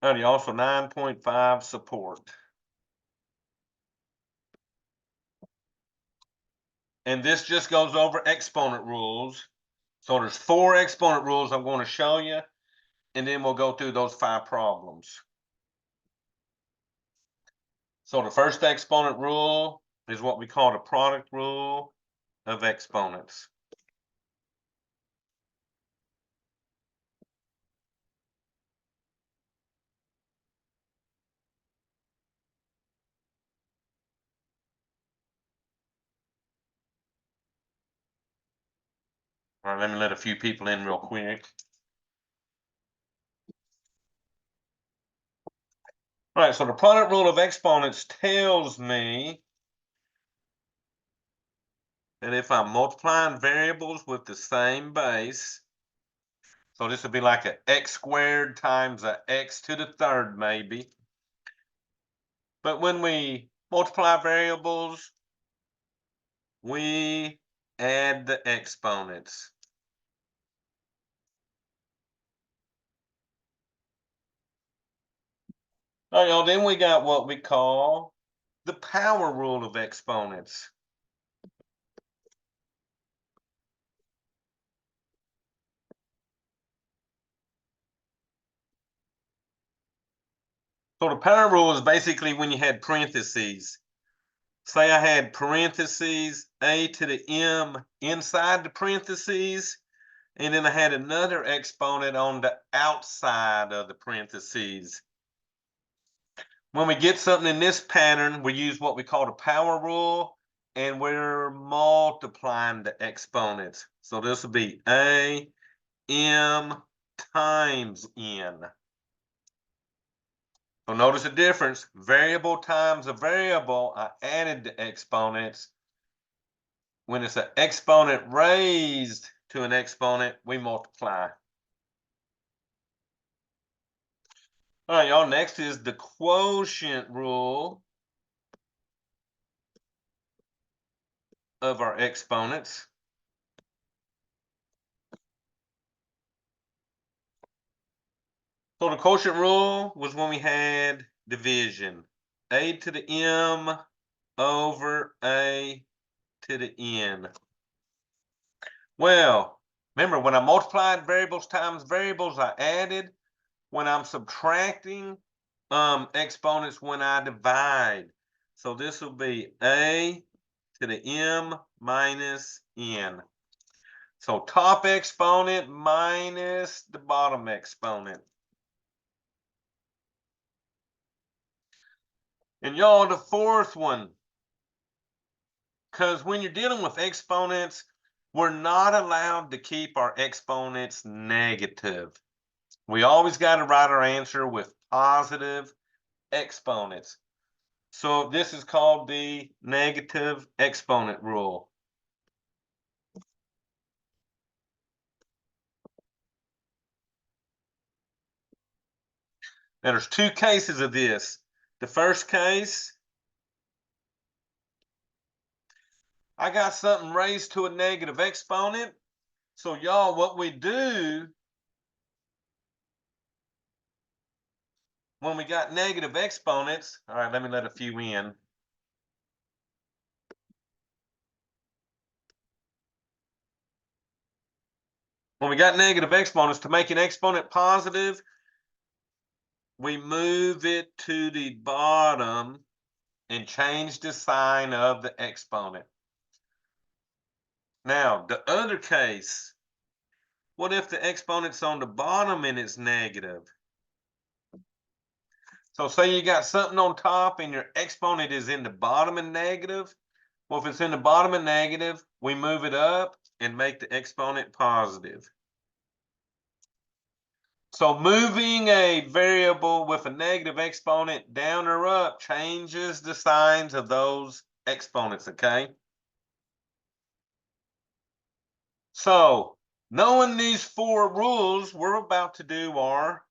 And also 9.5 support. And this just goes over exponent rules. So there's 4 exponent rules I'm going to show you, and then we'll go through those 5 problems. So the first exponent rule is what we call the product rule of exponents. All right, let me let a few people in real quick. All right, so the product rule of exponents tells me that if I'm multiplying variables with the same base, so this would be like a x squared times a x to the third maybe. But when we multiply variables, we add the exponents. All right, y'all, then we got what we call the power rule of exponents. So the power rule is basically when you had parentheses. Say I had parentheses a to the m inside the parentheses, and then I had another exponent on the outside of the parentheses. When we get something in this pattern, we use what we call the power rule, and we're multiplying the exponents. So this will be a m times n. So notice the difference. Variable times a variable, I added the exponents. When it's an exponent raised to an exponent, we multiply. All right, y'all, next is the quotient rule of our exponents. So the quotient rule was when we had division. A to the m over a to the n. Well, remember, when I multiplied variables times variables, I added. When I'm subtracting exponents, when I divide. So this will be a to the m minus n. So top exponent minus the bottom exponent. And y'all, the fourth one, because when you're dealing with exponents, we're not allowed to keep our exponents negative. We always got to write our answer with positive exponents. So this is called the negative exponent rule. Now there's 2 cases of this. The first case, I got something raised to a negative exponent. So y'all, what we do when we got negative exponents, all right, let me let a few in. When we got negative exponents, to make an exponent positive, we move it to the bottom and change the sign of the exponent. Now, the other case, what if the exponent's on the bottom and it's negative? So say you got something on top and your exponent is in the bottom and negative. Well, if it's in the bottom and negative, we move it up and make the exponent positive. So moving a variable with a negative exponent down or up changes the signs of those exponents, okay? So knowing these 4 rules, we're about to do our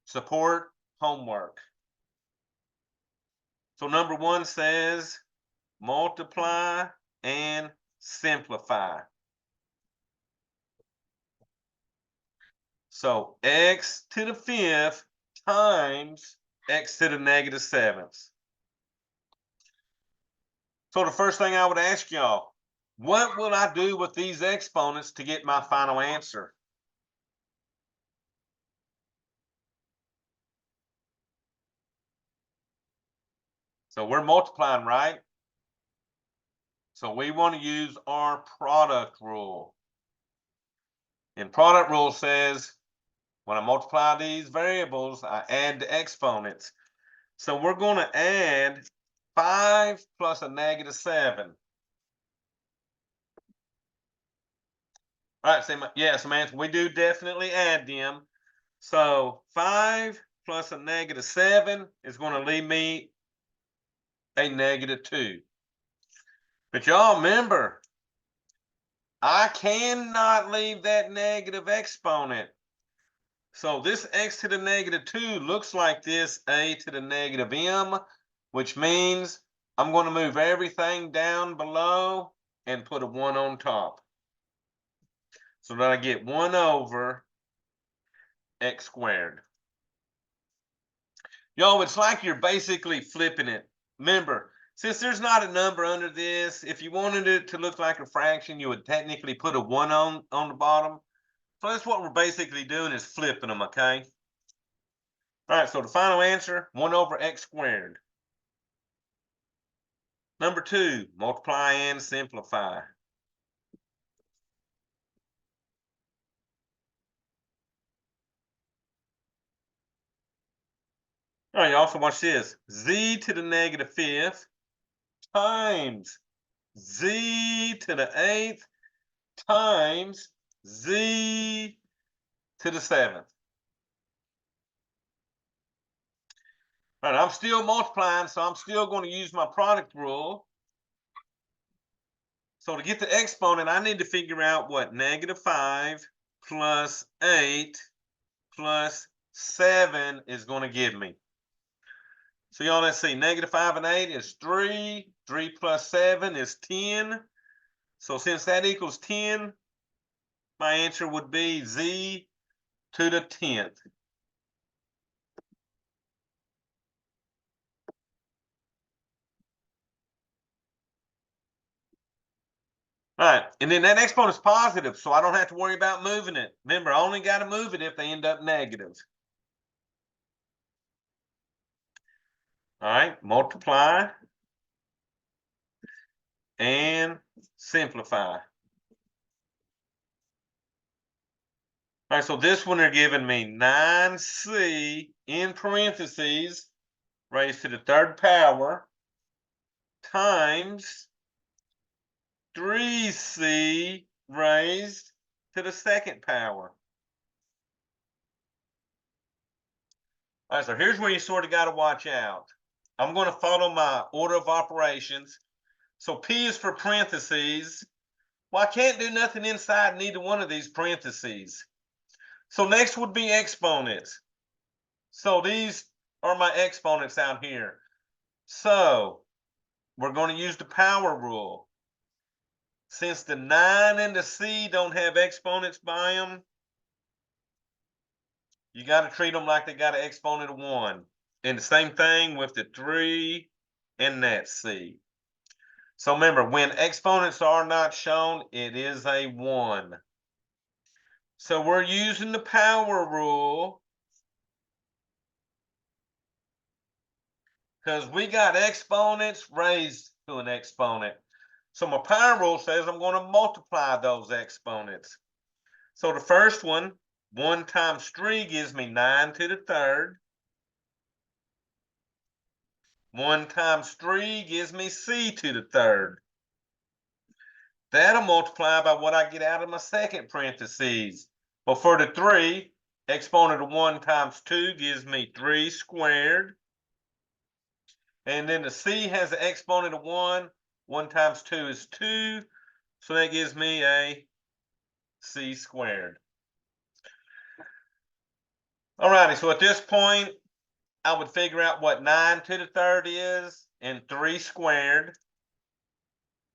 support homework. So number 1 says multiply and simplify. So x to the 5th times x to the negative 7th. So the first thing I would ask y'all, what will I do with these exponents to get my final answer? So we're multiplying, right? So we want to use our product rule. And product rule says, when I multiply these variables, I add the exponents. So we're going to add 5 plus a negative 7. All right, yeah, Samantha, we do definitely add them. So 5 plus a negative 7 is going to leave me a negative 2. But y'all remember, I cannot leave that negative exponent. So this x to the negative 2 looks like this a to the negative m, which means I'm going to move everything down below and put a 1 on top. So that I get 1 over x squared. Y'all, it's like you're basically flipping it. Remember, since there's not a number under this, if you wanted it to look like a fraction, you would technically put a 1 on the bottom. So that's what we're basically doing, is flipping them, okay? All right, so the final answer, 1 over x squared. Number 2, multiply and simplify. All right, y'all, so watch this. Z to the negative 5th times z to the 8th times z to the 7th. All right, I'm still multiplying, so I'm still going to use my product rule. So to get the exponent, I need to figure out what negative 5 plus 8 plus 7 is going to give me. So y'all, let's see. Negative 5 and 8 is 3. 3 plus 7 is 10. So since that equals 10, my answer would be z to the 10th. All right, and then that exponent is positive, so I don't have to worry about moving it. Remember, I only got to move it if they end up negative. All right, multiply and simplify. All right, so this one they're giving me 9c in parentheses raised to the 3rd power times 3c raised to the 2nd power. All right, so here's where you sort of got to watch out. I'm going to follow my order of operations. So P is for parentheses. Well, I can't do nothing inside neither one of these parentheses. So next would be exponents. So these are my exponents out here. So we're going to use the power rule. Since the 9 and the c don't have exponents by them, you got to treat them like they got an exponent of 1. And the same thing with the 3 and that c. So remember, when exponents are not shown, it is a 1. So we're using the power rule because we got exponents raised to an exponent. So my power rule says I'm going to multiply those exponents. So the first one, 1 times 3 gives me 9 to the 3rd. 1 times 3 gives me c to the 3rd. That'll multiply by what I get out of my second parentheses. Well, for the 3, exponent of 1 times 2 gives me 3 squared. And then the c has an exponent of 1. 1 times 2 is 2. So that gives me a c squared. All righty, so at this point, I would figure out what 9 to the 3rd is and 3 squared.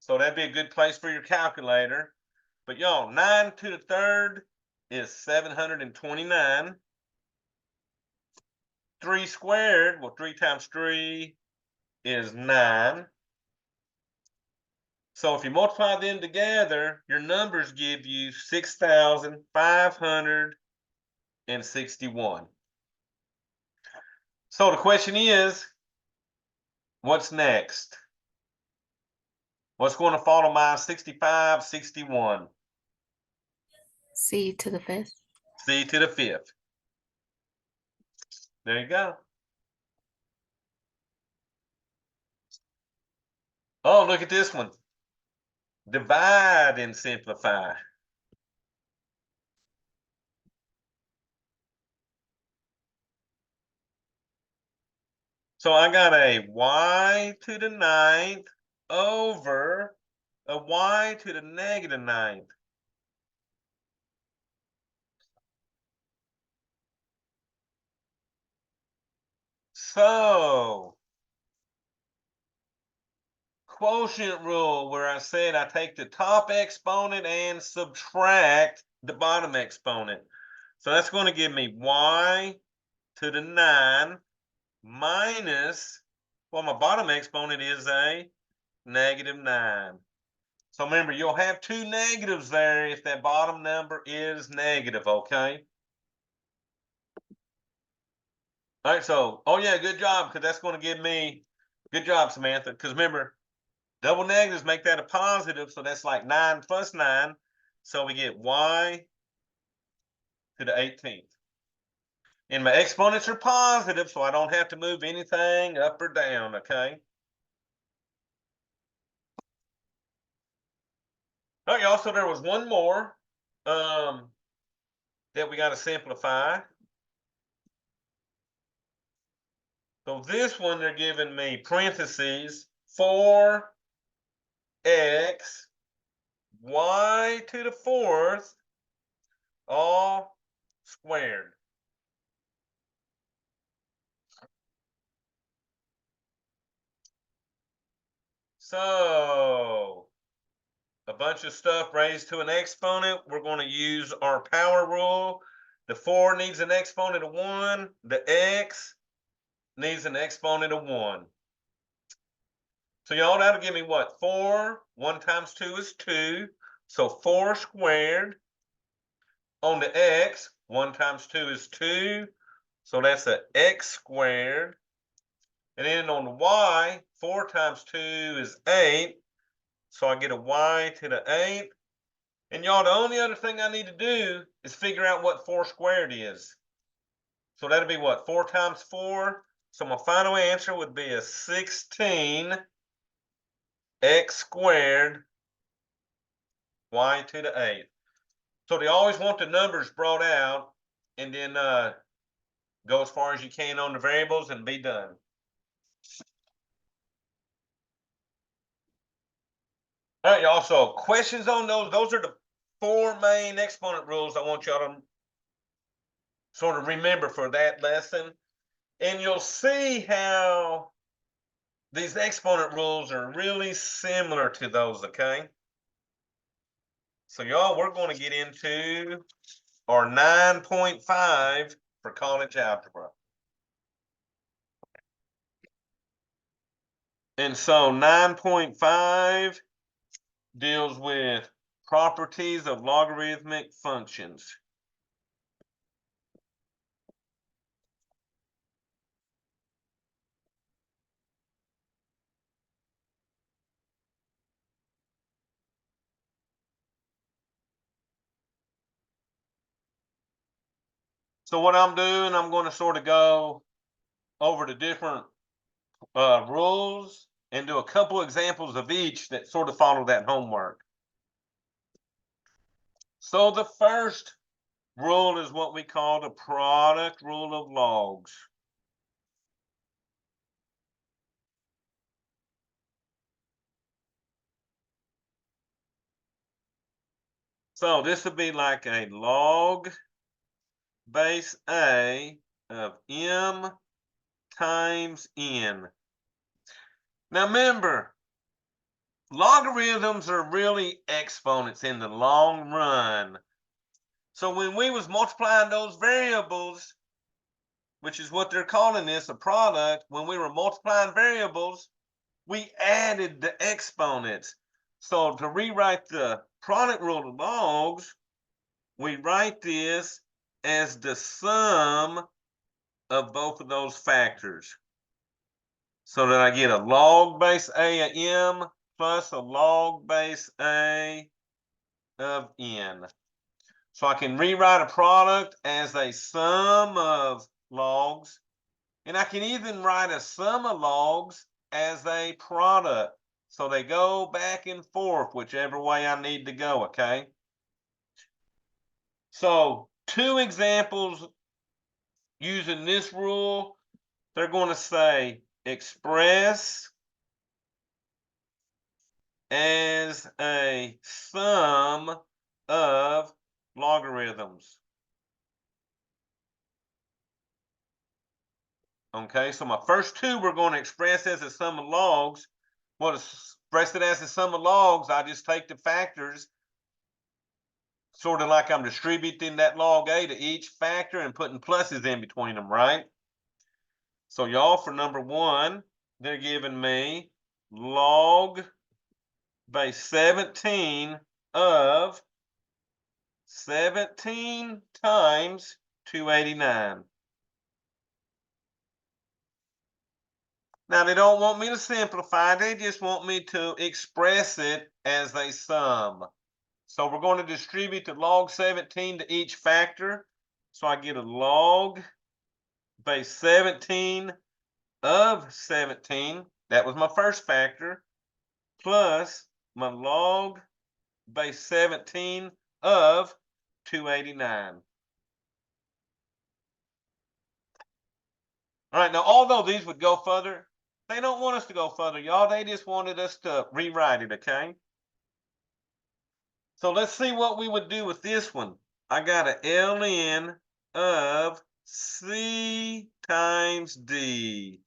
So that'd be a good place for your calculator. But y'all, 9 to the 3rd is 729. 3 squared. Well, 3 times 3 is 9. So if you multiply them together, your numbers give you 6,561. So the question is, what's next? What's going to follow my 65, 61? C to the 5th. C to the 5th. There you go. Oh, look at this one. Divide and simplify. So I got a y to the 9th over a y to the negative 9th. So, quotient rule, where I said I take the top exponent and subtract the bottom exponent. So that's going to give me y to the 9 minus, well, my bottom exponent is a negative 9. So remember, you'll have 2 negatives there if that bottom number is negative, okay? All right, so, oh yeah, good job, because that's going to give me, good job, Samantha, because remember, double negatives make that a positive, so that's like 9 plus 9. So we get y to the 18th. And my exponents are positive, so I don't have to move anything up or down, okay? All right, y'all, so there was one more that we got to simplify. So this one, they're giving me parentheses 4x y to the 4th all squared. So a bunch of stuff raised to an exponent. We're going to use our power rule. The 4 needs an exponent of 1. The x needs an exponent of 1. So y'all, that'll give me what? 4. 1 times 2 is 2. So 4 squared. On the x, 1 times 2 is 2. So that's an x squared. And then on the y, 4 times 2 is 8. So I get a y to the 8th. And y'all, the only other thing I need to do is figure out what 4 squared is. So that'll be what? 4 times 4. So my final answer would be a 16 x squared y to the 8th. So they always want the numbers brought out and then go as far as you can on the variables and be done. All right, y'all. So questions on those? Those are the 4 main exponent rules I want y'all to sort of remember for that lesson. And you'll see how these exponent rules are really similar to those, okay? So y'all, we're going to get into our 9.5 for college algebra. And so 9.5 deals with properties of logarithmic functions. So what I'm doing, I'm going to sort of go over the different rules and do a couple examples of each that sort of follow that homework. So the first rule is what we call the product rule of logs. So this would be like a log base A of m times n. Now remember, logarithms are really exponents in the long run. So when we was multiplying those variables, which is what they're calling this, a product, when we were multiplying variables, we added the exponents. So to rewrite the product rule of logs, we write this as the sum of both of those factors. So that I get a log base A of m plus a log base A of n. So I can rewrite a product as a sum of logs, and I can even write a sum of logs as a product. So they go back and forth, whichever way I need to go, okay? So 2 examples using this rule, they're going to say express as a sum of logarithms. Okay, so my first 2 we're going to express as a sum of logs. Well, to express it as a sum of logs, I just take the factors, sort of like I'm distributing that log A to each factor and putting pluses in between them, right? So y'all, for number 1, they're giving me log base 17 of 17 times 289. Now, they don't want me to simplify, they just want me to express it as a sum. So we're going to distribute the log 17 to each factor. So I get a log base 17 of 17. That was my first factor, plus my log base 17 of 289. All right, now, although these would go further, they don't want us to go further, y'all. They just wanted us to rewrite it, okay? So let's see what we would do with this one. I got a ln of c times d.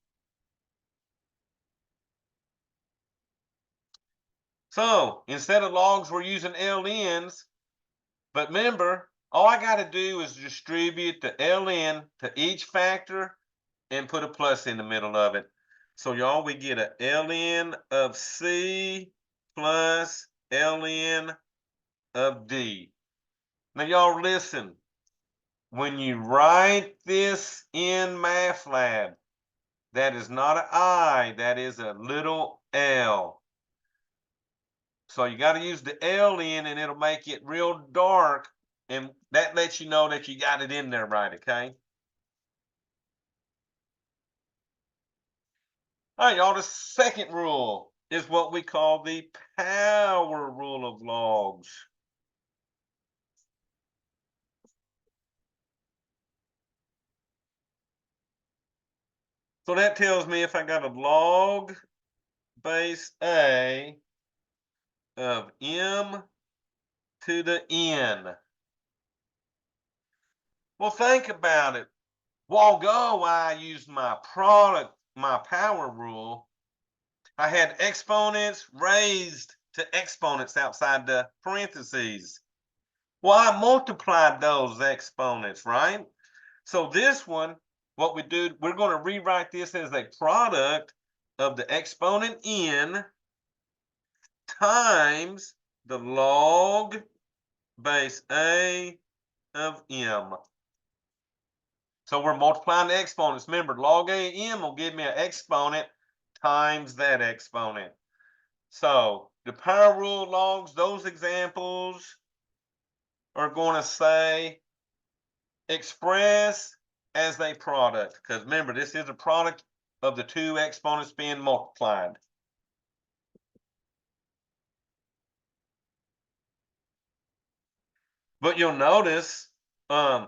So instead of logs, we're using ln's. But remember, all I got to do is distribute the ln to each factor and put a plus in the middle of it. So y'all, we get a ln of c plus ln of d. Now y'all listen, when you write this in MathLab, that is not an I, that is a little L. So you got to use the ln and it'll make it real dark, and that lets you know that you got it in there right, okay? All right, y'all, the second rule is what we call the power rule of logs. So that tells me if I got a log base A of m to the n. Well, think about it. A while ago, I used my power rule. I had exponents raised to exponents outside the parentheses. Well, I multiplied those exponents, right? So this one, what we do, we're going to rewrite this as a product of the exponent n times the log base A of m. So we're multiplying the exponents. Remember, log A of m will give me an exponent times that exponent. So the power rule of logs, those examples are going to say express as a product, because remember, this is a product of the 2 exponents being multiplied. But you'll notice, in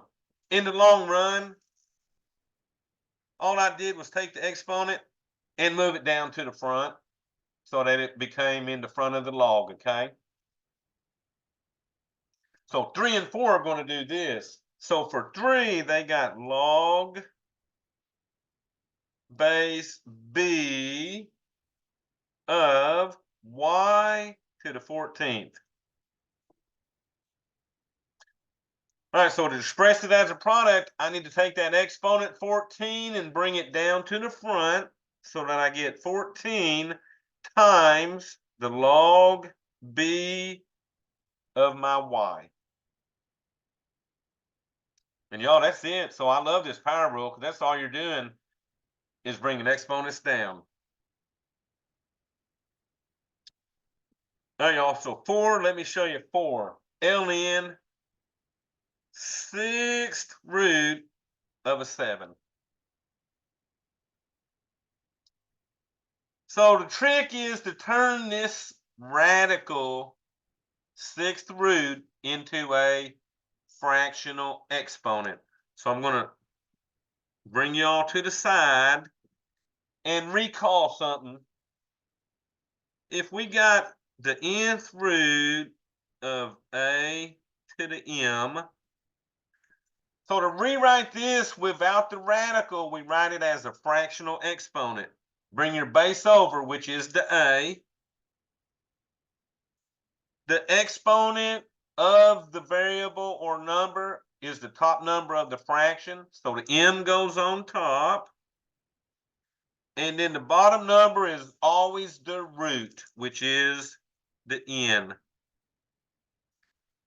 the long run, all I did was take the exponent and move it down to the front so that it became in the front of the log, okay? So 3 and 4 are going to do this. So for 3, they got log base B of y to the 14th. All right, so to express it as a product, I need to take that exponent 14 and bring it down to the front so that I get 14 times the log b of my y. And y'all, that's it. So I love this power rule because that's all you're doing is bringing exponents down. All right, y'all, so 4, let me show you 4. ln 6th root of a 7. So the trick is to turn this radical 6th root into a fractional exponent. So I'm going to bring you all to the side and recall something. If we got the nth root of a to the m, so to rewrite this without the radical, we write it as a fractional exponent. Bring your base over, which is the a. The exponent of the variable or number is the top number of the fraction. So the m goes on top. And then the bottom number is always the root, which is the n.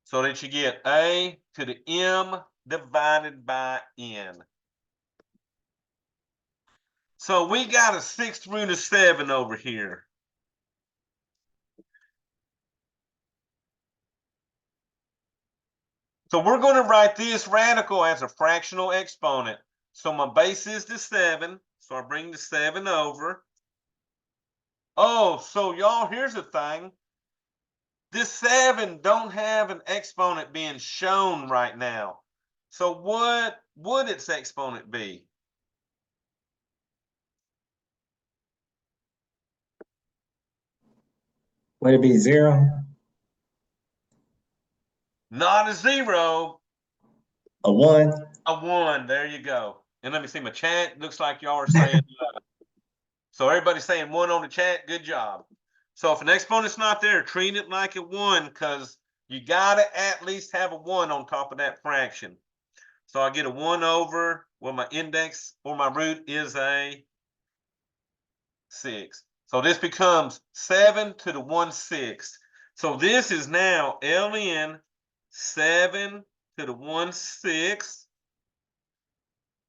So that you get a to the m divided by n. So we got a 6th root of 7 over here. So we're going to write this radical as a fractional exponent. So my base is the 7. So I bring the 7 over. Oh, so y'all, here's the thing. This 7 don't have an exponent being shown right now. So what would its exponent be? Would it be 0? Not a 0. A 1? A 1. There you go. And let me see my chat. Looks like y'all are saying so everybody's saying 1 on the chat. Good job. So if an exponent's not there, treat it like a 1 because you got to at least have a 1 on top of that fraction. So I get a 1 over, well, my index or my root is a 6. So this becomes 7 to the 1/6. So this is now ln 7 to the 1/6.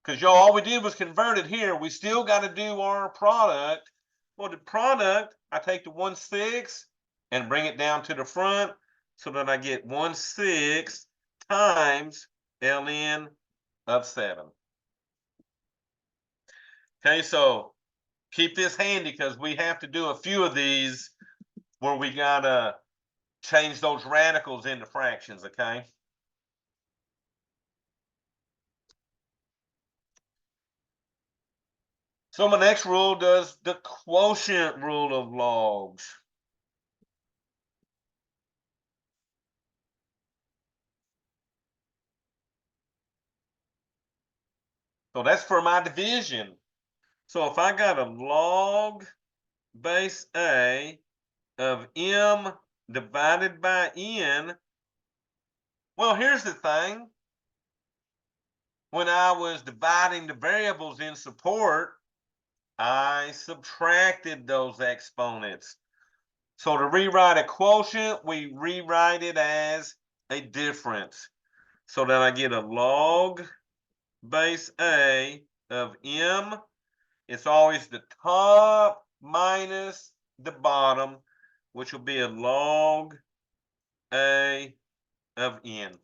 Because y'all, all we did was convert it here. We still got to do our product. Well, the product, I take the 1/6 and bring it down to the front so that I get 1/6 times ln of 7. Okay, so keep this handy because we have to do a few of these where we got to change those radicals into fractions, okay? So my next rule does the quotient rule of logs. So that's for my division. So if I got a log base A of m divided by n, well, here's the thing. When I was dividing the variables in support, I subtracted those exponents. So to rewrite a quotient, we rewrite it as a difference. So that I get a log base A of m. It's always the top minus the bottom, which will be a log A of n.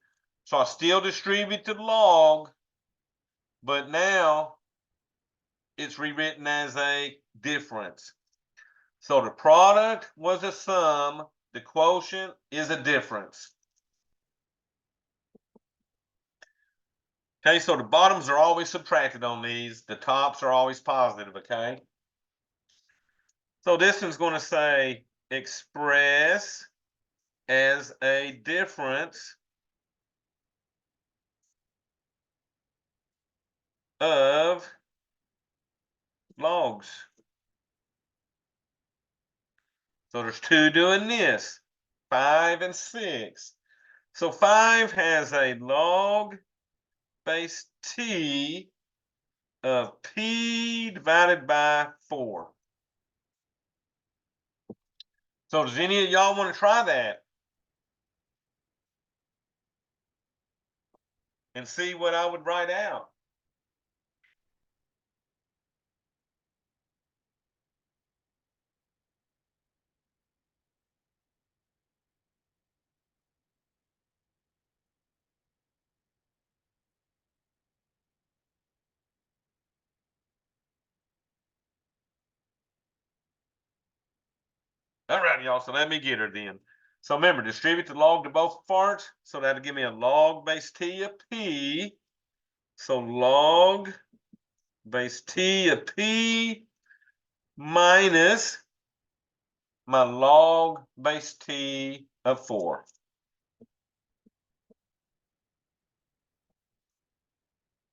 So I still distribute the log, but now it's rewritten as a difference. So the product was a sum, the quotient is a difference. Okay, so the bottoms are always subtracted on these, the tops are always positive, okay? So this one's going to say express as a difference of logs. So there's 2 doing this, 5 and 6. So 5 has a log base t of p divided by 4. So does any of y'all want to try that and see what I would write out? All right, y'all. So let me get her then. So remember, distribute the log to both parts. So that'll give me a log base t of p. So log base t of p minus my log base t of 4.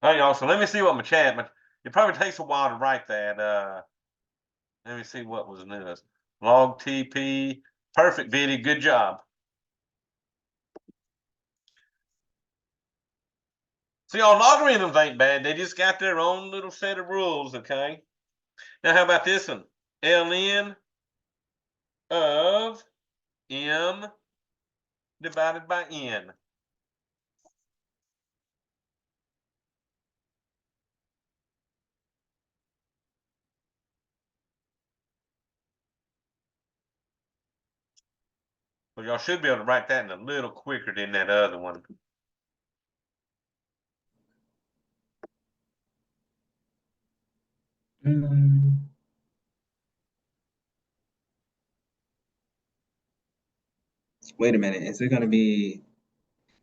All right, y'all. So let me see what my chat, but it probably takes a while to write that. Let me see what was this. Log TP. Perfect, Biddy. Good job. See, y'all, logarithms ain't bad. They just got their own little set of rules, okay? Now, how about this one? ln of m divided by n. So y'all should be able to write that in a little quicker than that other one. Wait a minute. Is it gonna be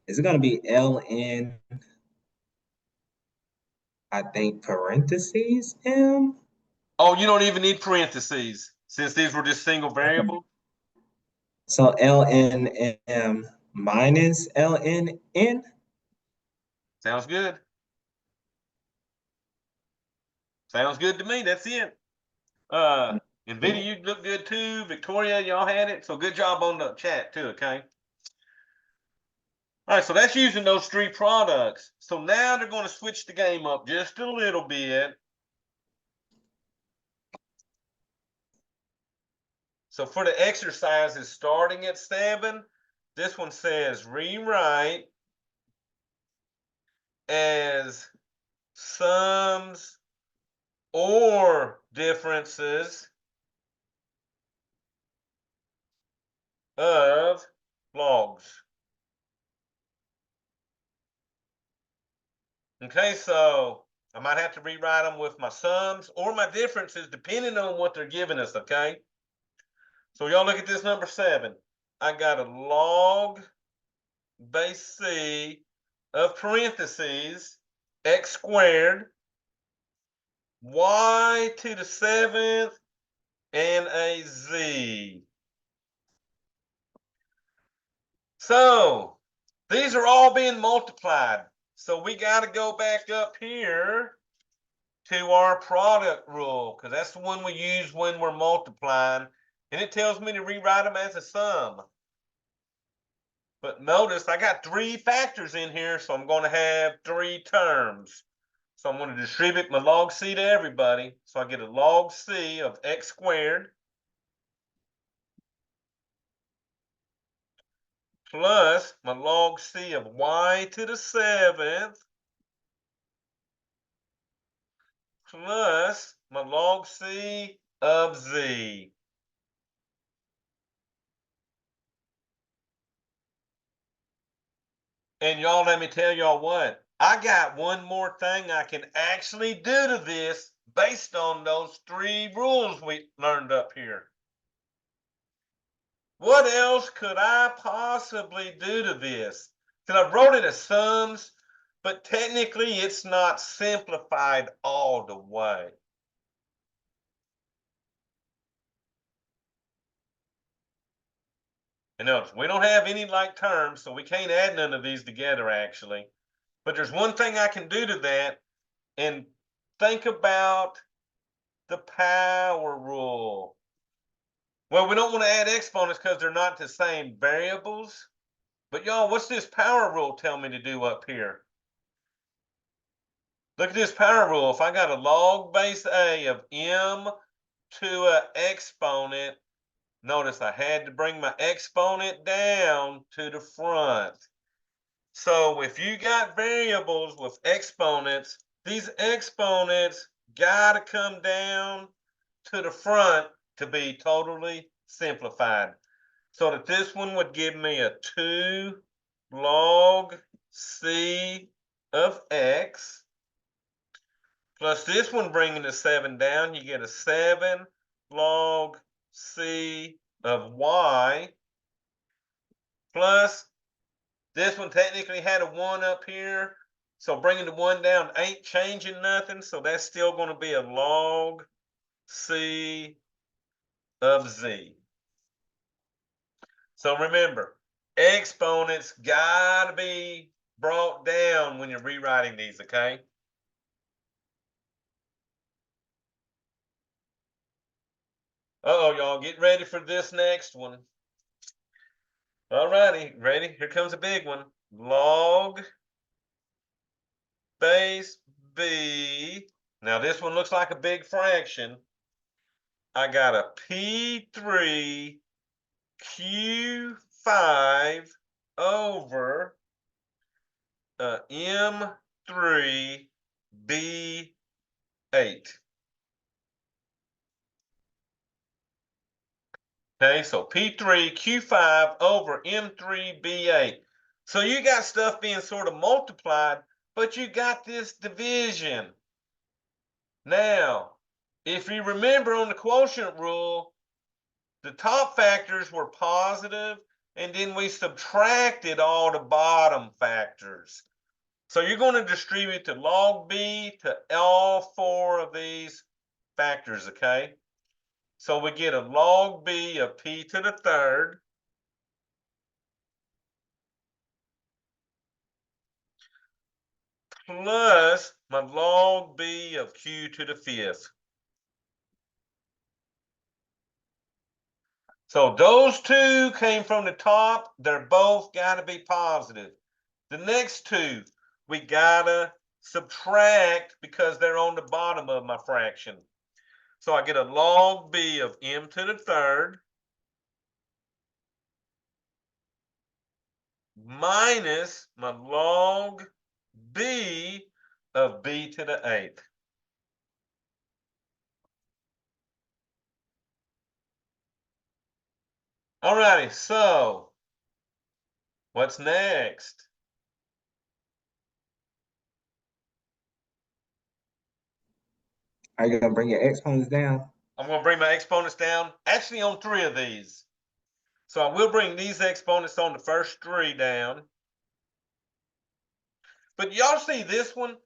ln, I think parentheses m? Oh, you don't even need parentheses since these were just single variables. So ln m minus ln n? Sounds good. Sounds good to me. That's it. And Vinny, you look good too. Victoria, y'all had it. So good job on the chat too, okay? All right, so that's using those three products. So now they're going to switch the game up just a little bit. So for the exercises starting at 7, this one says rewrite as sums or differences of logs. Okay, so I might have to rewrite them with my sums or my differences depending on what they're giving us, okay? So y'all look at this number 7. I got a log base c of parentheses x squared y to the 7th and a z. So these are all being multiplied. So we got to go back up here to our product rule because that's the one we use when we're multiplying. And it tells me to rewrite them as a sum. But notice I got 3 factors in here, so I'm going to have 3 terms. So I'm going to distribute my log c to everybody. So I get a log c of x squared plus my log c of y to the 7th plus my log c of z. And y'all, let me tell y'all what. I got one more thing I can actually do to this based on those 3 rules we learned up here. What else could I possibly do to this? Because I wrote it as sums, but technically it's not simplified all the way. And notice, we don't have any like terms, so we can't add none of these together actually. But there's one thing I can do to that, and think about the power rule. Well, we don't want to add exponents because they're not the same variables. But y'all, what's this power rule tell me to do up here? Look at this power rule. If I got a log base A of m to an exponent, notice I had to bring my exponent down to the front. So if you got variables with exponents, these exponents got to come down to the front to be totally simplified. So that this one would give me a 2 log c of x, plus this one bringing the 7 down, you get a 7 log c of y, plus this one technically had a 1 up here, so bringing the 1 down ain't changing nothing, so that's still going to be a log c of z. So remember, exponents got to be brought down when you're rewriting these, okay? Uh-oh, y'all, get ready for this next one. All righty, ready? Here comes a big one. Log base b. Now this one looks like a big fraction. I got a P3 Q5 over M3 B8. Okay, so P3 Q5 over M3 B8. So you got stuff being sort of multiplied, but you got this division. Now, if you remember on the quotient rule, the top factors were positive, and then we subtracted all the bottom factors. So you're going to distribute the log b to all 4 of these factors, okay? So we get a log b of p to the 3rd plus my log b of q to the 5th. So those two came from the top. They're both got to be positive. The next two, we got to subtract because they're on the bottom of my fraction. So I get a log b of m to the 3rd minus my log b of b to the 8th. All righty, so what's next? Are you gonna bring your exponents down? I'm going to bring my exponents down, actually on 3 of these. So I will bring these exponents on the first 3 down. But y'all see this one?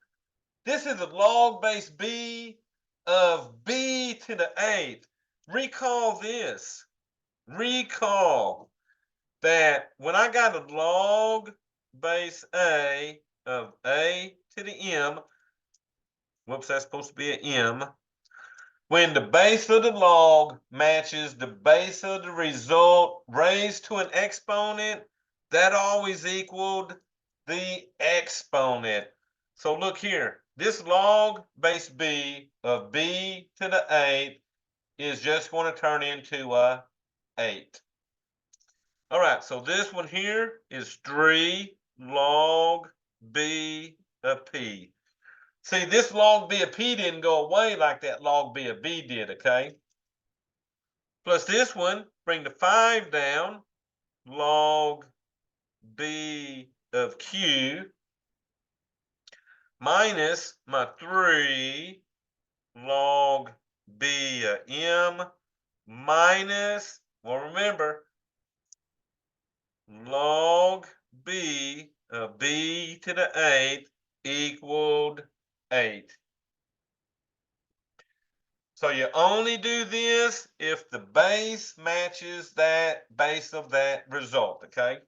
This is a log base b of b to the 8th. Recall this. Recall that when I got a log base a of a to the m, whoops, that's supposed to be an m. When the base of the log matches the base of the result raised to an exponent, that always equaled the exponent. So look here, this log base b of b to the 8th is just going to turn into a 8. All right, so this one here is 3 log b of p. See, this log b of p didn't go away like that log b of b did, okay? Plus this one, bring the 5 down, log b of q, minus my 3 log b of m, minus, well, remember, log b of b to the 8th equaled 8. So you only do this if the base matches that base of that result, okay?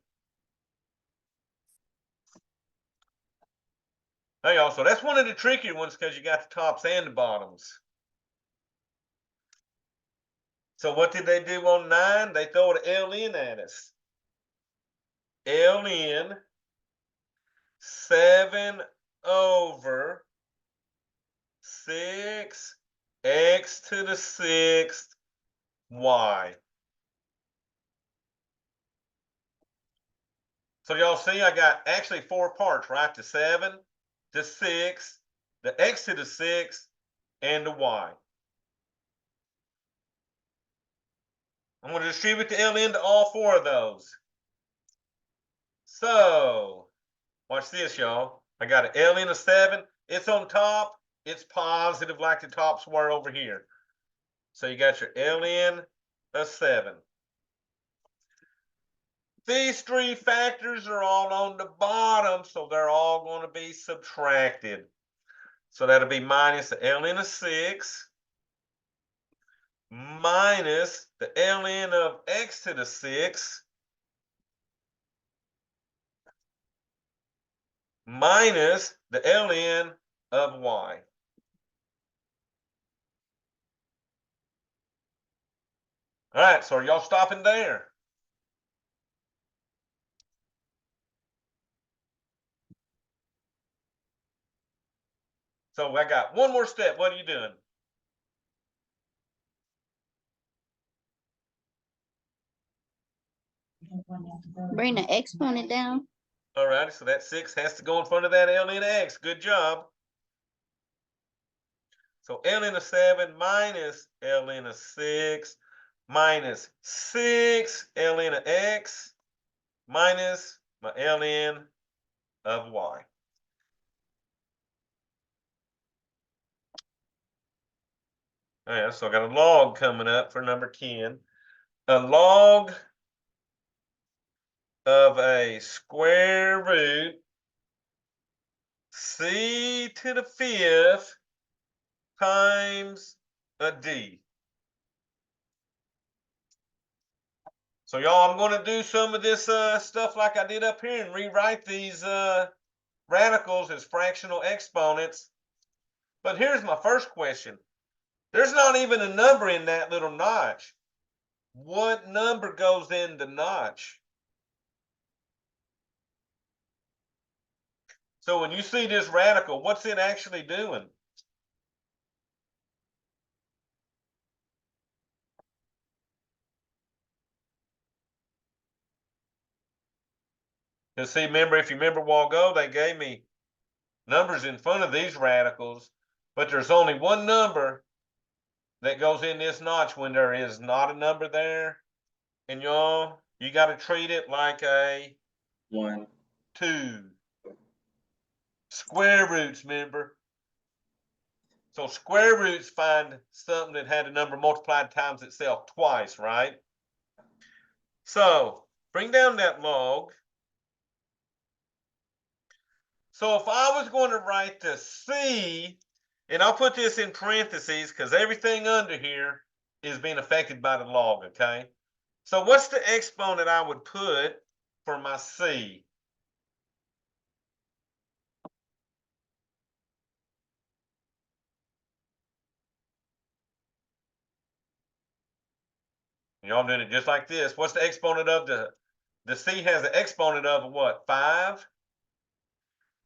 Hey, also, that's one of the trickier ones because you got the tops and the bottoms. So what did they do on 9? They throw the LN at us. ln 7 over 6 x to the 6th y. So y'all see I got actually 4 parts, right? The 7, the 6, the x to the 6th, and the y. I'm going to distribute the ln to all 4 of those. So, watch this, y'all. I got an ln of 7. It's on top. It's positive like the tops were over here. So you got your ln of 7. These 3 factors are all on the bottom, so they're all going to be subtracted. So that'll be minus the ln of 6 minus the ln of x to the 6 minus the ln of y. All right, so are y'all stopping there? So I got one more step. What are you doing? Bring the exponent down. All right, so that 6 has to go in front of that ln of x. Good job. So ln of 7 minus ln of 6 minus 6 ln of x minus my ln of y. All right, so I got a log coming up for number 10. A log of a square root c to the 5th times a d. So y'all, I'm going to do some of this stuff like I did up here and rewrite these radicals as fractional exponents. But here's my first question. There's not even a number in that little notch. What number goes in the notch? So when you see this radical, what's it actually doing? Because see, remember, if you remember a while ago, they gave me numbers in front of these radicals, but there's only one number that goes in this notch when there is not a number there. And y'all, you got to treat it like a 1. 2. Square roots, remember? So square roots find something that had a number multiplied times itself twice, right? So bring down that log. So if I was going to write the c, and I'll put this in parentheses because everything under here is being affected by the log, okay? So what's the exponent I would put for my c? Y'all doing it just like this. What's the exponent of the c has an exponent of what? 5?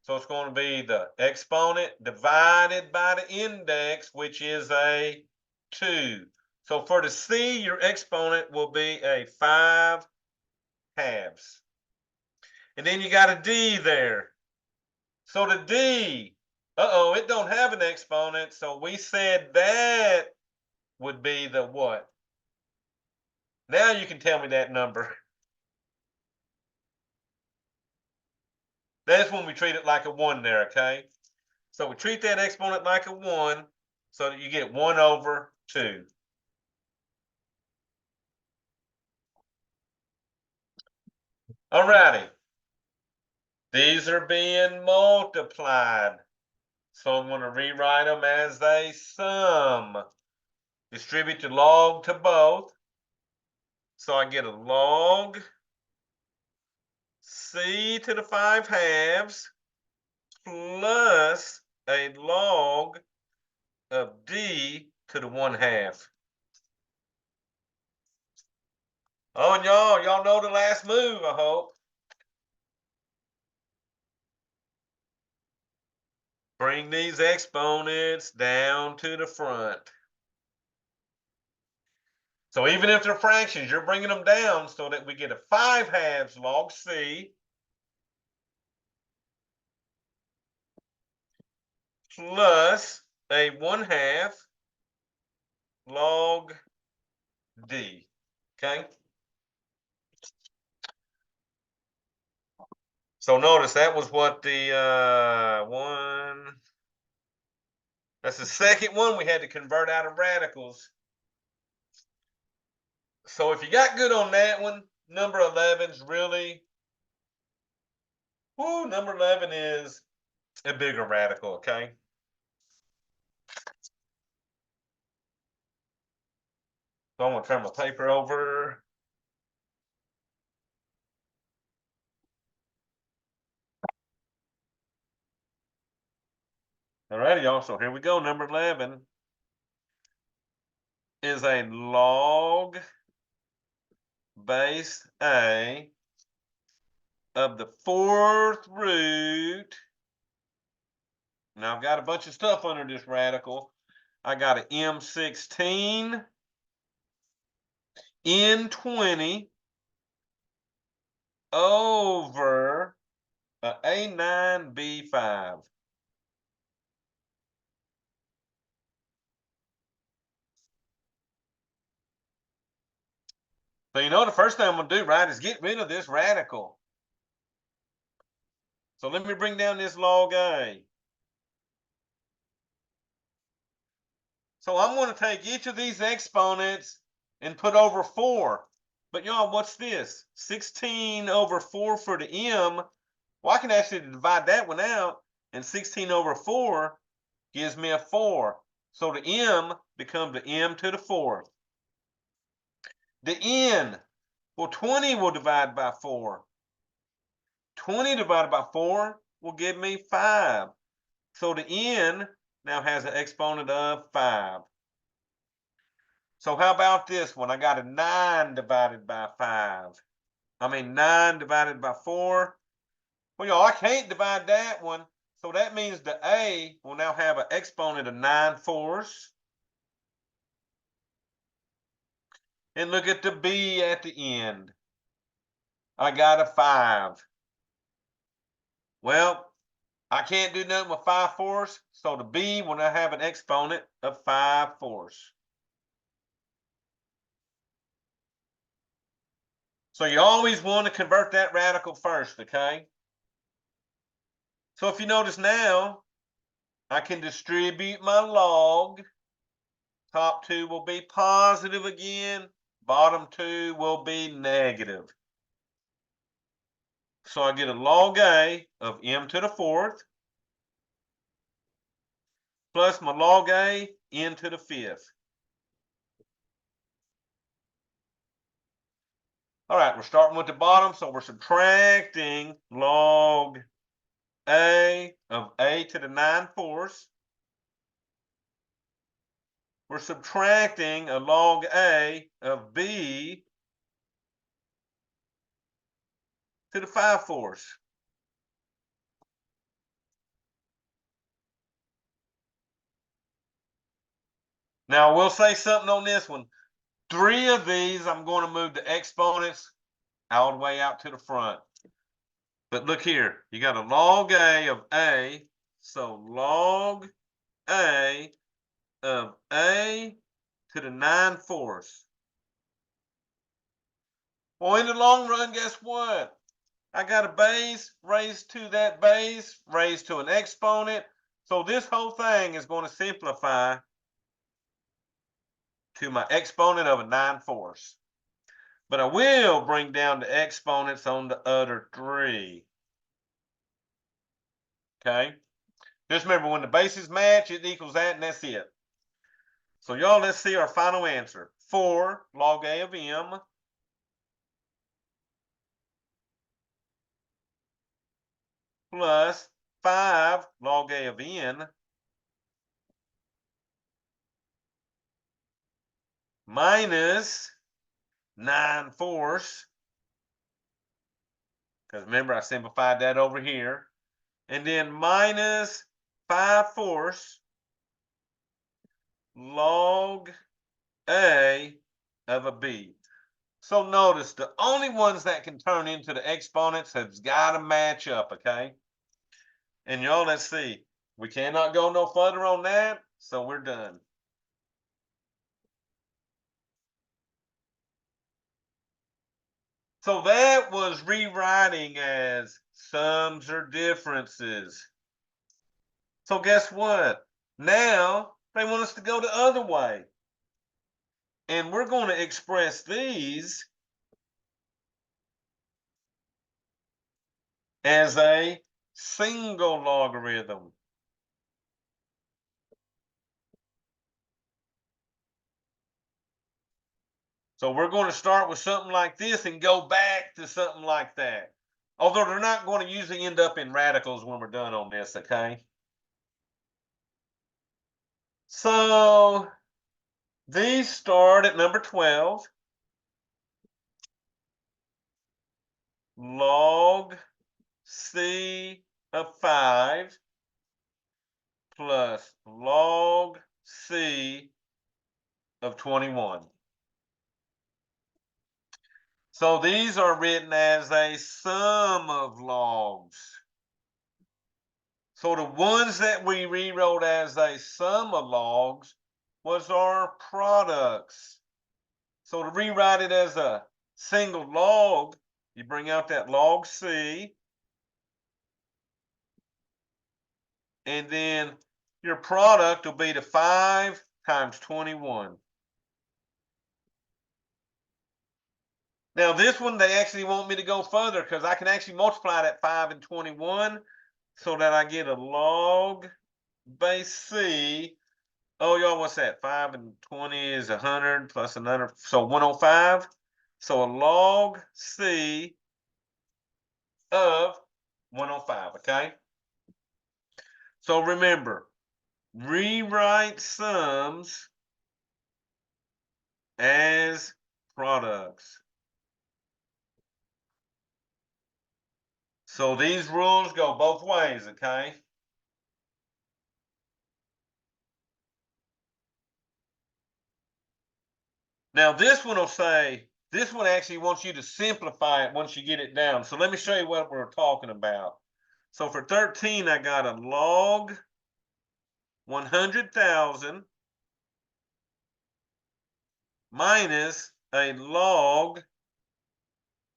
So it's going to be the exponent divided by the index, which is a 2. So for the c, your exponent will be a 5 halves. And then you got a d there. So the d, it don't have an exponent. So we said that would be the what? Now you can tell me that number. That's when we treat it like a 1 there, okay? So we treat that exponent like a 1 so that you get 1 over 2. All righty. These are being multiplied. So I'm going to rewrite them as a sum. Distribute the log to both. So I get a log c to the 5 halves plus a log of d to the 1 half. Oh, and y'all know the last move, I hope. Bring these exponents down to the front. So even if they're fractions, you're bringing them down so that we get a 5/2 log C plus a 1/2 log D. Okay. So notice that was what the one. That's the second one we had to convert out of radicals. So if you got good on that one, number 11's really, number 11 is a bigger radical, okay? So I'm gonna turn my paper over. All righty, y'all. So here we go. Number 11 is a log base A of the 4th root. Now I've got a bunch of stuff under this radical. I got an M16, N20 over a A9B5. So you know the first thing I'm going to do, right, is get rid of this radical. So let me bring down this log A. So I'm going to take each of these exponents and put over 4. But y'all, what's this? 16 over 4 for the M. Well, I can actually divide that one out, and 16 over 4 gives me a 4. So the M becomes the M to the 4th. The N, well, 20 will divide by 4. 20 divided by 4 will give me 5. So the N now has an exponent of 5. So how about this one? I got a 9 divided by 5. 9 divided by 4. Well, y'all, I can't divide that one. So that means the A will now have an exponent of 9/4. And look at the B at the end. I got a 5. Well, I can't do nothing with 5/4, so the B will now have an exponent of 5/4. So you always want to convert that radical first, okay? So if you notice now, I can distribute my log. Top 2 will be positive again. Bottom 2 will be negative. So I get a log A of M to the 4th plus my log A N to the 5th. All right, we're starting with the bottom, so we're subtracting log A of A to the 9/4. We're subtracting a log A of B to the 5/4. Now, I will say something on this one. 3 of these, I'm going to move the exponents all the way out to the front. But look here, you got a log A of A, so log A of A to the 9/4. Well, in the long run, guess what? I got a base raised to that base, raised to an exponent. So this whole thing is going to simplify to my exponent of a 9/4. But I will bring down the exponents on the other 3. Okay? Just remember, when the bases match, it equals that, and that's it. So y'all, let's see our final answer. 4 log A of M plus 5 log A of N minus 9/4. Because remember, I simplified that over here. And then minus 5/4 log A of a B. So notice the only ones that can turn into the exponents has got to match up, okay? And y'all, let's see. We cannot go no further on that, so we're done. So that was rewriting as sums or differences. So guess what? Now they want us to go the other way. And we're going to express these as a single logarithm. So we're going to start with something like this and go back to something like that. Although they're not going to usually end up in radicals when we're done on this, okay? So these start at number 12. Log C of 5 plus log C of 21. So these are written as a sum of logs. So the ones that we rewrote as a sum of logs was our products. So to rewrite it as a single log, you bring out that log C, and then your product will be the 5 times 21. Now this one, they actually want me to go further because I can actually multiply that 5 and 21 so that I get a log base C. Oh, y'all, what's that? 5 and 20 is 100 plus another, so 105. So a log C of 105, okay? So remember, rewrite sums as products. So these rules go both ways, okay? Now this one will say, this one actually wants you to simplify it once you get it down. So let me show you what we're talking about. So for 13, I got a log 100,000 minus a log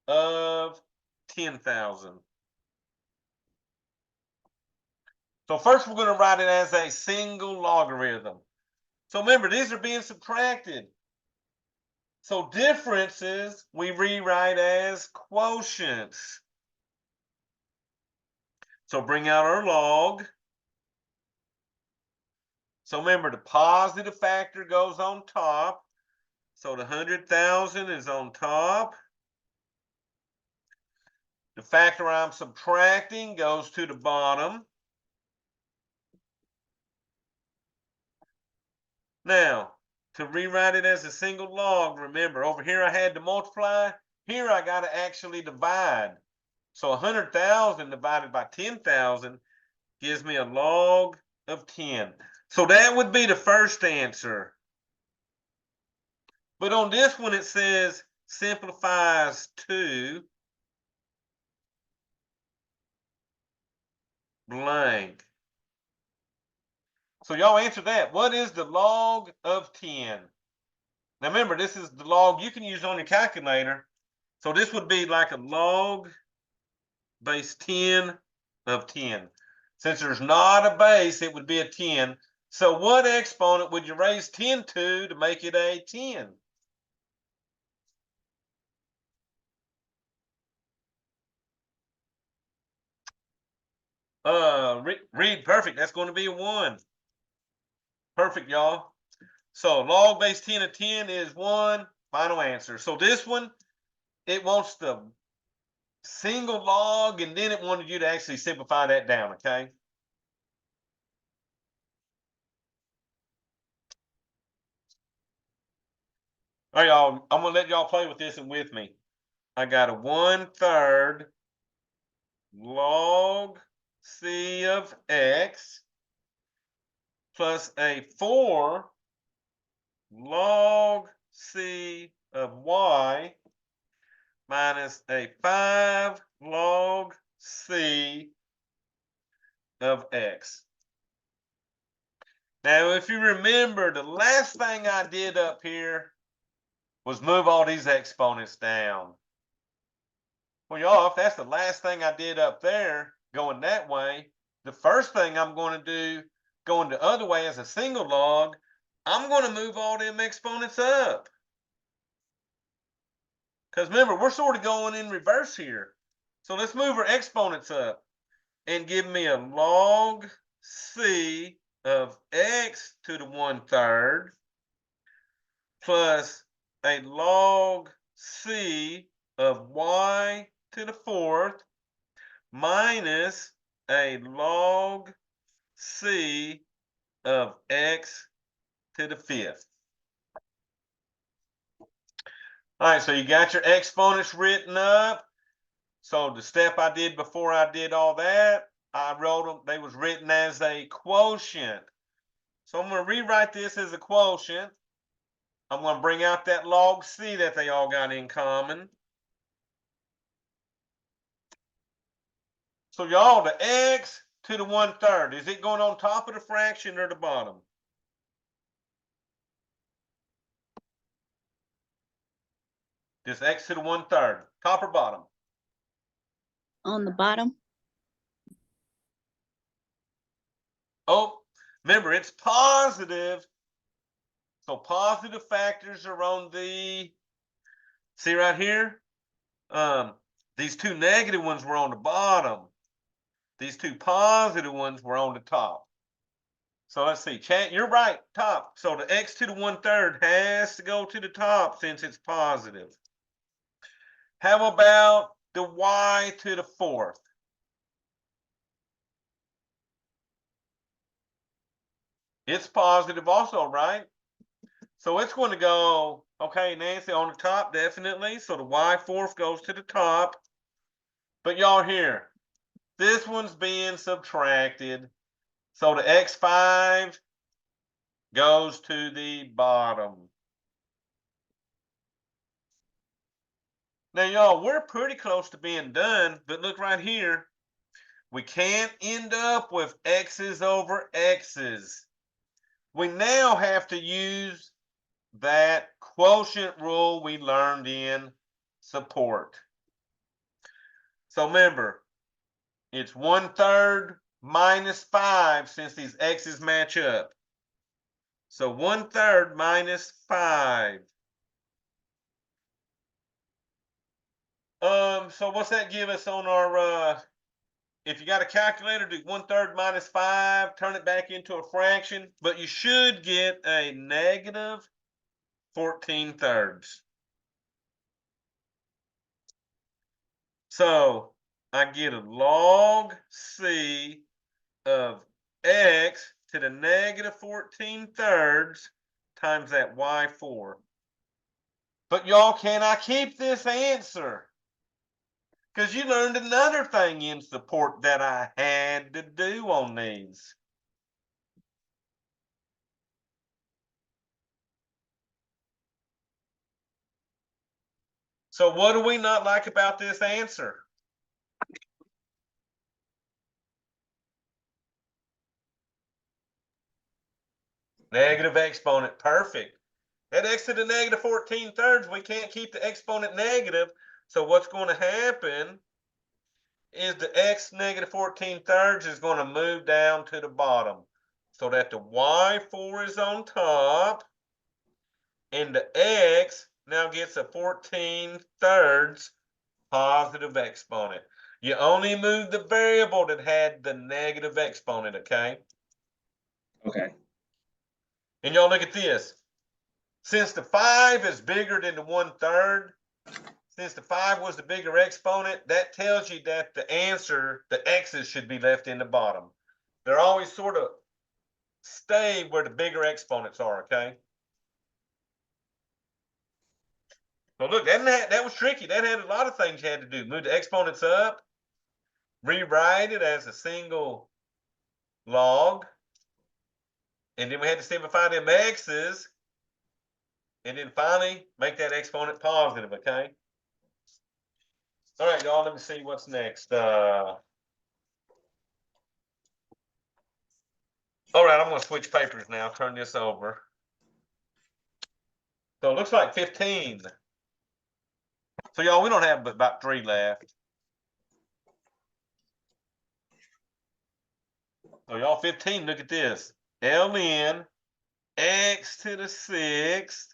of 10,000. So first we're going to write it as a single logarithm. So remember, these are being subtracted. So differences we rewrite as quotients. So bring out our log. So remember, the positive factor goes on top. So the 100,000 is on top. The factor I'm subtracting goes to the bottom. Now, to rewrite it as a single log, remember, over here I had to multiply. Here I got to actually divide. So 100,000 divided by 10,000 gives me a log of 10. So that would be the first answer. But on this one, it says simplifies to blank. So y'all answer that. What is the log of 10? Now remember, this is the log you can use on your calculator. So this would be like a log base 10 of 10. Since there's not a base, it would be a 10. So what exponent would you raise 10 to make it a 10? Read perfect. That's going to be a 1. Perfect, y'all. So log base 10 of 10 is 1. Final answer. So this one, it wants the single log, and then it wanted you to actually simplify that down, okay? All right, y'all, I'm going to let y'all play with this and with me. I got a 1/3 log C of X plus a 4 log C of y minus a 5 log C of x. Now, if you remember, the last thing I did up here was move all these exponents down. Well, y'all, if that's the last thing I did up there, going that way, the first thing I'm going to do, going the other way as a single log, I'm going to move all them exponents up. Because remember, we're sort of going in reverse here. So let's move our exponents up and give me a log C of x to the 1/3 plus a log C of y to the 4th minus a log C of x to the 5th. All right, so you got your exponents written up. So the step I did before I did all that, I wrote them, they was written as a quotient. So I'm going to rewrite this as a quotient. I'm going to bring out that log C that they all got in common. So y'all, the x to the 1/3, is it going on top of the fraction or the bottom? This x to the 1/3, top or bottom? On the bottom. Oh, remember, it's positive. So positive factors are on the, see right here? These two negative ones were on the bottom. These two positive ones were on the top. So let's see, chat, you're right, top. So the x to the 1/3 has to go to the top since it's positive. How about the y to the 4th? It's positive also, right? So it's going to go, okay, Nancy, on the top, definitely. So the y/4 goes to the top. But y'all here, this one's being subtracted. So the x5 goes to the bottom. Now, y'all, we're pretty close to being done, but look right here. We can't end up with x's over x's. We now have to use that quotient rule we learned in support. So remember, it's 1/3 minus 5 since these x's match up. So 1/3 minus 5. So what's that give us on our, if you got a calculator, do 1/3 minus 5, turn it back into a fraction, but you should get a negative 14/3. So I get a log C of x to the negative 14/3 times that y/4. But y'all, can I keep this answer? Because you learned another thing in support that I had to do on these. So what do we not like about this answer? Negative exponent, perfect. That x to the negative 14/3, we can't keep the exponent negative. So what's going to happen is the x negative 14/3 is going to move down to the bottom so that the y/4 is on top and the x now gets a 14/3 positive exponent. You only move the variable that had the negative exponent, okay? Okay. And y'all look at this. Since the 5 is bigger than the 1/3, since the 5 was the bigger exponent, that tells you that the answer, the x's should be left in the bottom. They're always sort of stay where the bigger exponents are, okay? So look, that was tricky. That had a lot of things you had to do. Move the exponents up, rewrite it as a single log, And then we had to simplify them x's. And then finally, make that exponent positive, okay? All right, y'all, let me see what's next. All right, I'm going to switch papers now. Turn this over. So it looks like 15. So, y'all, we don't have but about 3 left. So, y'all, 15, look at this. ln x to the 6th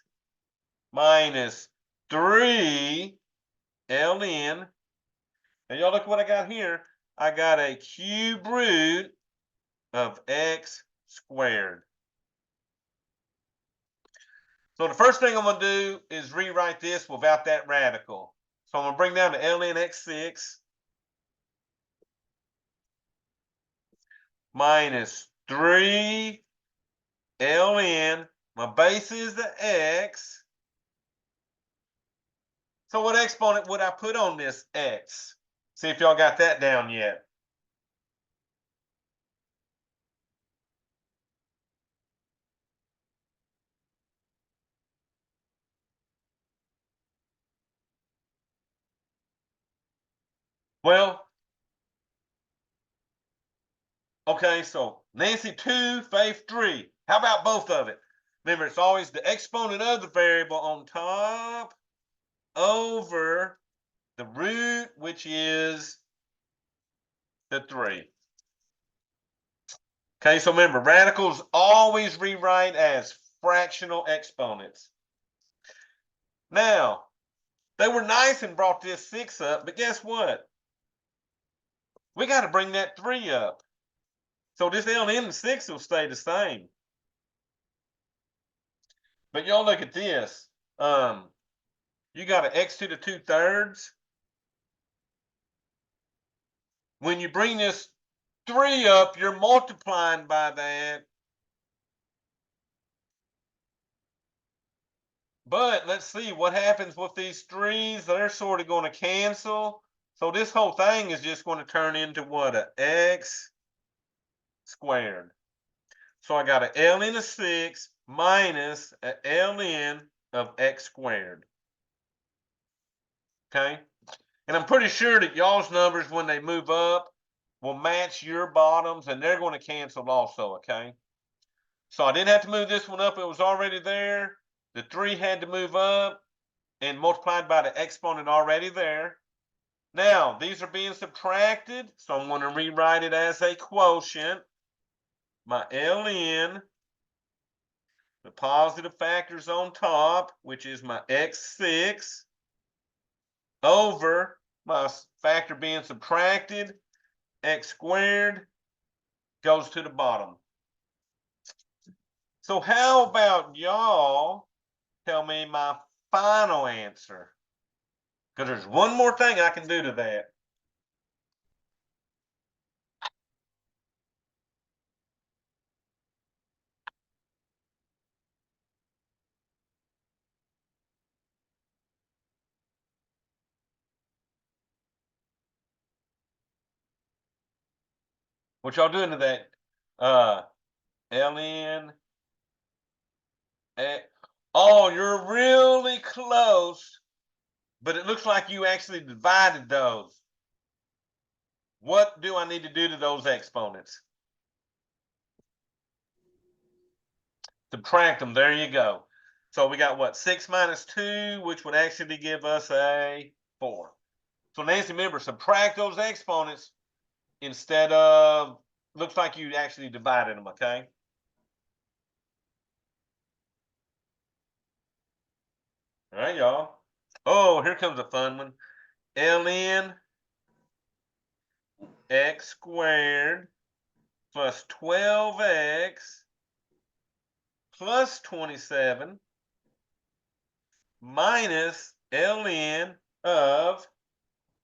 minus 3 ln. And y'all, look what I got here. I got a cube root of x squared. So the first thing I'm going to do is rewrite this without that radical. So I'm going to bring down to ln x6 minus 3 ln. My base is the x. So what exponent would I put on this x? See if y'all got that down yet. Well, okay, so Nancy 2, Faith 3. How about both of it? Remember, it's always the exponent of the variable on top over the root, which is the 3. Okay, so remember, radicals always rewrite as fractional exponents. Now, they were nice and brought this 6 up, but guess what? We got to bring that 3 up. So this ln 6 will stay the same. But y'all look at this. You got an x to the 2/3. When you bring this 3 up, you're multiplying by that. But let's see what happens with these 3's. They're sort of going to cancel. So this whole thing is just going to turn into what? A x squared. So I got a ln of 6 minus a ln of x squared. Okay? And I'm pretty sure that y'all's numbers, when they move up, will match your bottoms, and they're going to cancel also, okay? So I didn't have to move this one up. It was already there. The 3 had to move up and multiplied by the exponent already there. Now, these are being subtracted, so I'm going to rewrite it as a quotient. My ln, the positive factors on top, which is my x6, over my factor being subtracted, x squared, goes to the bottom. So how about y'all tell me my final answer? Because there's one more thing I can do to that. What y'all doing to that? ln. Oh, you're really close, but it looks like you actually divided those. What do I need to do to those exponents? Subtract them. There you go. So we got what? 6 minus 2, which would actually give us a 4. So Nancy, remember, subtract those exponents instead of, looks like you actually divided them, okay? All right, y'all. Oh, here comes a fun one. ln x squared plus 12x plus 27 minus ln of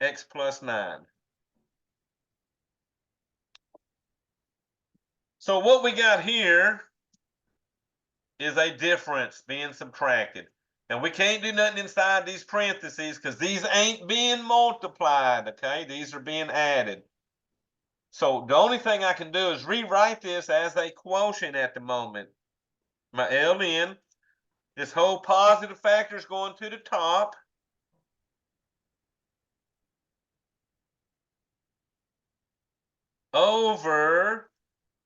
x plus 9. So what we got here is a difference being subtracted. And we can't do nothing inside these parentheses because these ain't being multiplied, okay? These are being added. So the only thing I can do is rewrite this as a quotient at the moment. My ln, this whole positive factor is going to the top. Over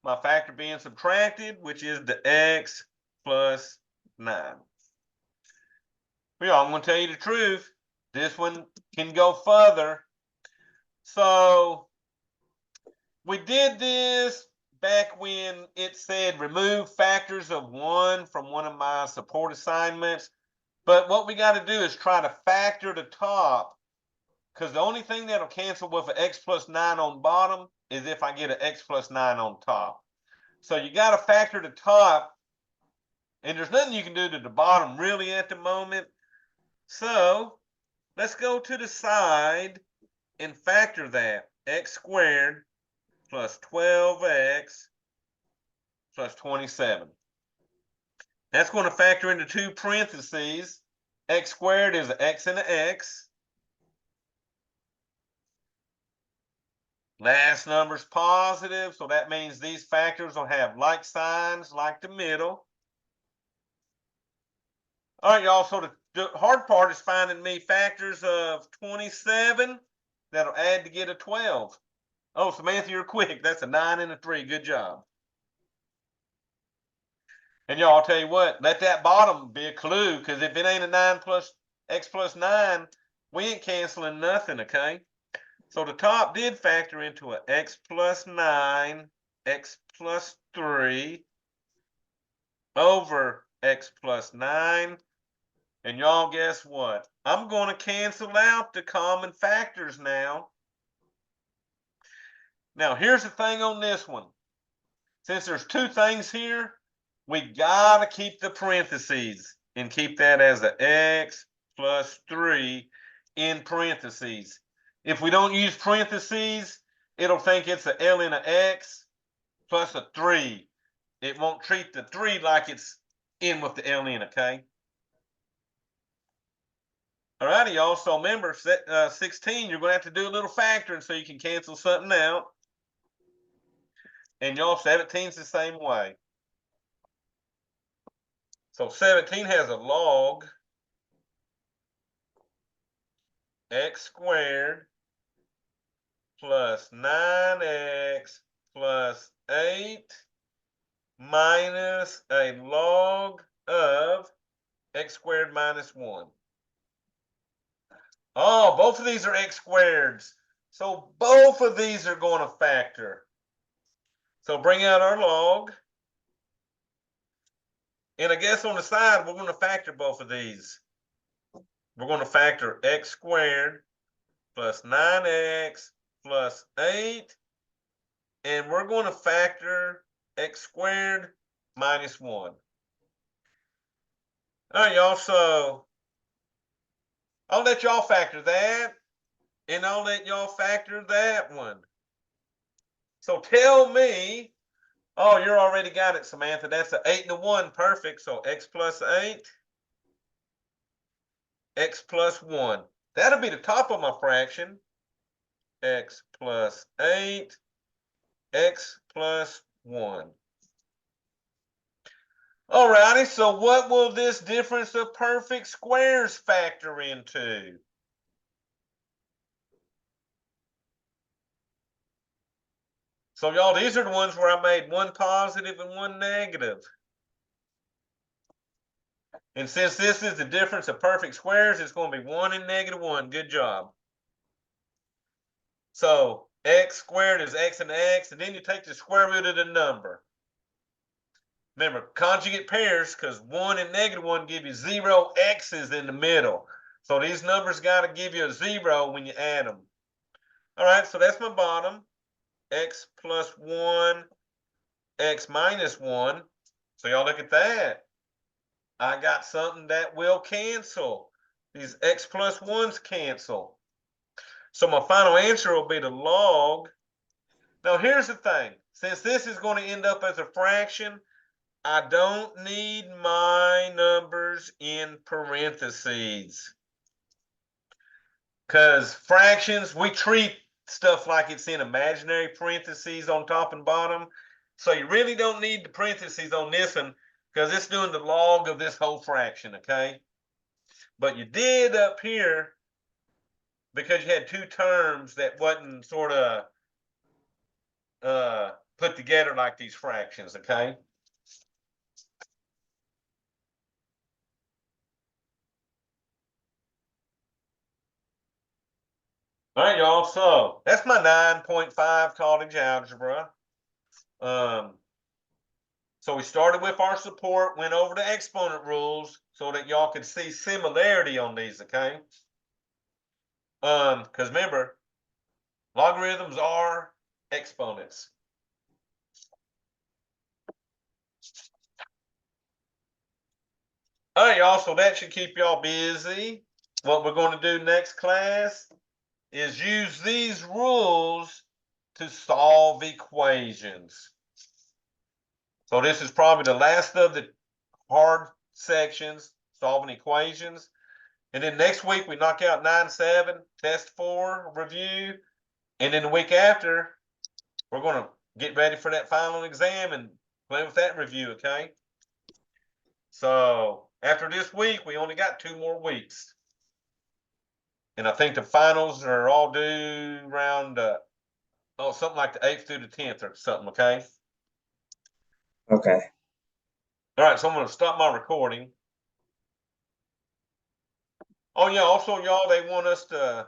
my factor being subtracted, which is the x plus 9. Well, I'm going to tell you the truth. This one can go further. So we did this back when it said remove factors of 1 from one of my support assignments. But what we got to do is try to factor the top, because the only thing that'll cancel with an x plus 9 on bottom is if I get an x plus 9 on top. So you got to factor the top, and there's nothing you can do to the bottom really at the moment. So let's go to the side and factor that. X squared plus 12x plus 27. That's going to factor into two parentheses. X squared is an x and an x. Last number's positive, so that means these factors will have like signs like the middle. All right, y'all, so the hard part is finding me factors of 27 that'll add to get a 12. Oh, Samantha, you're quick. That's a 9 and a 3. Good job. And y'all, I'll tell you what, let that bottom be a clue, because if it ain't a 9 plus x plus 9, we ain't canceling nothing, okay? So the top did factor into a x plus 9, x plus 3 over x plus 9. And y'all, guess what? I'm going to cancel out the common factors now. Now, here's the thing on this one. Since there's two things here, we got to keep the parentheses and keep that as a x plus 3 in parentheses. If we don't use parentheses, it'll think it's a ln of x plus a 3. It won't treat the 3 like it's in with the ln, okay? All righty, y'all. So remember, 16, you're going to have to do a little factoring so you can cancel something out. And y'all, 17 is the same way. So 17 has a log x squared plus 9x plus 8 minus a log of x squared minus 1. Oh, both of these are x squareds. So both of these are going to factor. So bring out our log. And I guess on the side, we're going to factor both of these. We're going to factor x squared plus 9x plus 8. And we're going to factor x squared minus 1. All right, y'all. So I'll let y'all factor that. And I'll let y'all factor that one. So tell me. Oh, you already got it, Samantha. That's an 8 and a 1. Perfect. So x plus 8. X plus 1. That'll be the top of my fraction. X plus 8. X plus 1. All righty, so what will this difference of perfect squares factor into? So y'all, these are the ones where I made one positive and one negative. And since this is the difference of perfect squares, it's going to be 1 and negative 1. Good job. So x squared is x and x, and then you take the square root of the number. Remember, conjugate pairs, because 1 and negative 1 give you 0 x's in the middle. So these numbers got to give you a 0 when you add them. All right, so that's my bottom. X plus 1, x minus 1. So y'all look at that. I got something that will cancel. These x plus 1s cancel. So my final answer will be the log. Now here's the thing. Since this is going to end up as a fraction, I don't need my numbers in parentheses. Because fractions, we treat stuff like it's in imaginary parentheses on top and bottom. So you really don't need the parentheses on this one because it's doing the log of this whole fraction, okay? But you did up here because you had two terms that wasn't sort of put together like these fractions, okay? All right, y'all. So that's my 9.5 college algebra. So we started with our support, went over the exponent rules so that y'all could see similarity on these, okay? Because remember, logarithms are exponents. All right, y'all. So that should keep y'all busy. What we're going to do next class is use these rules to solve equations. So this is probably the last of the hard sections, solving equations. And then next week we knock out 9-7, test 4, review. And then the week after, we're going to get ready for that final exam and play with that review, okay? So after this week, we only got 2 more weeks. And I think the finals are all due around, something like the 8th through the 10th or something, okay? Okay. All right, so I'm going to stop my recording. Oh, yeah, also, y'all, they want us to